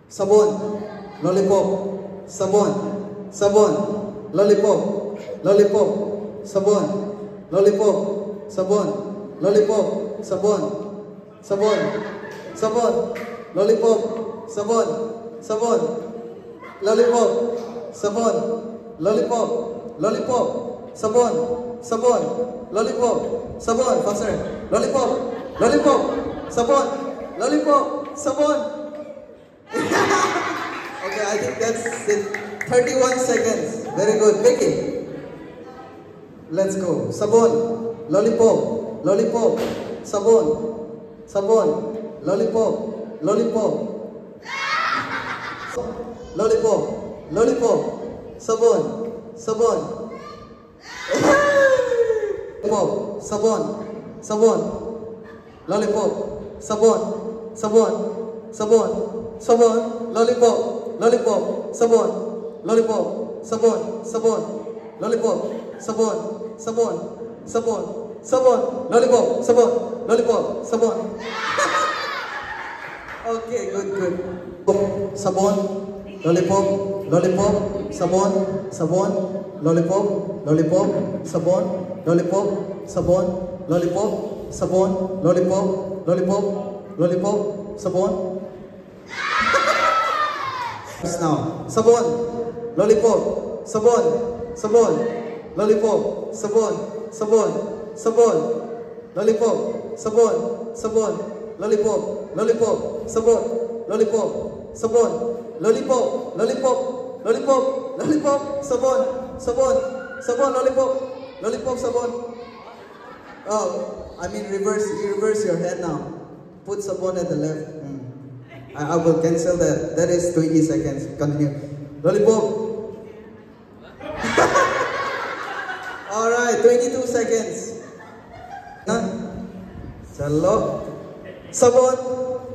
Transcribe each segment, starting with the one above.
sabon, lollipop, sabon, sabon, lollipop, lollipop, sabon, lollipop, sabon, lollipop, sabon, sabon, sabon, lollipop, sabon, sabon, lollipop, sabon, lollipop, lollipop, sabon, sabon, lollipop, sabon, faster, lollipop, lollipop, sabon, lollipop, sabon. Okay, I think that's it. 31 seconds. Very good. Vicky. Let's go. Sabon, lollipop, lollipop, sabon, sabon, lollipop, lollipop, lollipop, lollipop, sabon, sabon, lollipop, sabon, sabon, lollipop, sabon, sabon, sabon, sabon, lollipop, lollipop, sabon, lollipop, sabon, sabon, lollipop, sabon, sabon, sabon, sabon, lollipop, sabon, lollipop, sabon. Okay, good, good. Sabon, lollipop, lollipop, sabon, sabon, lollipop, lollipop, sabon, lollipop, sabon, lollipop, sabon, lollipop, lollipop, lollipop, sabon. Now, sabon, lollipop, sabon, sabon, lollipop, sabon, sabon, sabon, lollipop, sabon, sabon, lollipop, lollipop, sabon, lollipop, sabon, lollipop, lollipop, lollipop, lollipop, sabon, sabon, sabon, lollipop, lollipop, sabon. Oh, I mean reverse. You reverse your head now. Put sabon at the left. I will cancel that. That is 20 seconds. Continue. Lollipop. Alright, 22 seconds. Chalo. Sabon.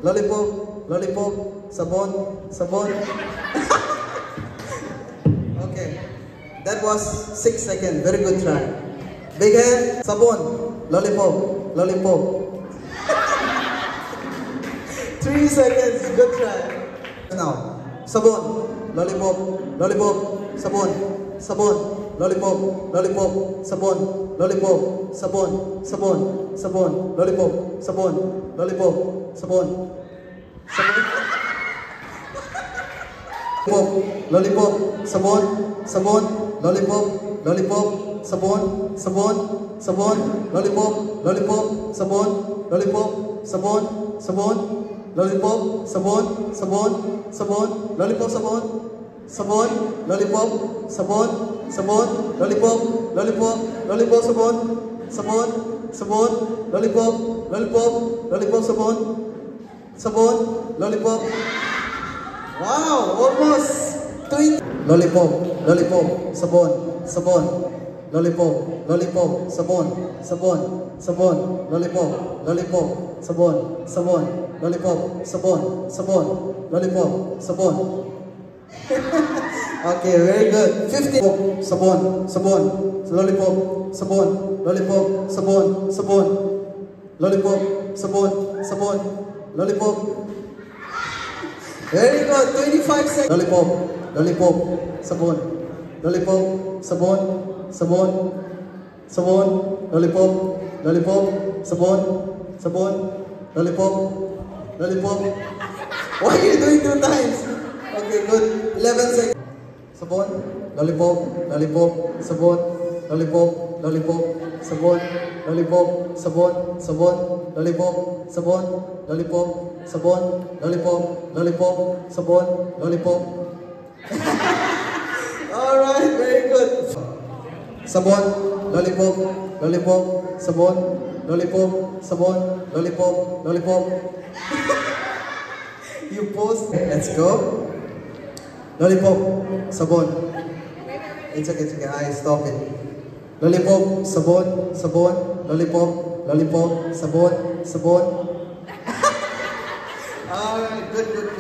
Lollipop. Lollipop. Sabon. Sabon. Okay. That was 6 seconds. Very good try. Big hand. Sabon. Lollipop. Lollipop. 3 seconds. Good try. Now. Sabon. Lollipop. Lollipop. Sabon. Sabon. Lollipop. Lollipop. Sabon. Lollipop. Sabon. Sabon. Sabon. Lollipop. Sabon. Lollipop. Sabon. Sabon. Lollipop. Sabon. Sabon. Lollipop. Lollipop. Sabon. Sabon. Sabon. Lollipop. Lollipop. Sabon. Lollipop. Sabon. Sabon. Lollipop. Sabon. Sabon. Sabon. Lollipop. Sabon. Sabon. Lollipop. Sabon. Sabon. Lollipop. Lollipop. Lollipop. Sabon. Sabon. Sabon. Lollipop. Lollipop. Lollipop. Sabon. Sabon. Lollipop. Wow, almost 20. Lollipop. Lollipop. Sabon. Sabon. Lollipop. Lollipop. Sabon. Sabon. Sabon. Lollipop. Lollipop. Sabon. Sabon. Lollipop. Sabon. Sabon. Lollipop. Sabon. Okay, very good. 50. Sabon. Sabon. Lollipop. Sabon. Lollipop. Sabon. Sabon. Lollipop. Sabon. Sabon. Lollipop. Very good. 25 seconds. Lollipop. Lollipop. Sabon. Lollipop. Sabon. Sabon. Sabon. Lollipop. Lollipop. Sabon. Sabon. Lollipop. Lollipop. Why are you doing 2 times? Okay, good. 11 seconds. Sabon. Lollipop. Lollipop. Sabon. Lollipop. Lollipop. Sabon. Lollipop. Sabon. Sabon. Lollipop. Sabon. Lollipop. Sabon. Lollipop. Lollipop. Sabon. Lollipop. Alright, very good. Sabon. Lollipop. Lollipop. Sabon. Lollipop. Sabon. Lollipop. Lollipop. You pause. Let's go. Lollipop. Sabon. It's okay, it's okay. I stop it. Lollipop. Sabon. Sabon. Lollipop. Lollipop. Sabon. Sabon. Alright, good, good, good.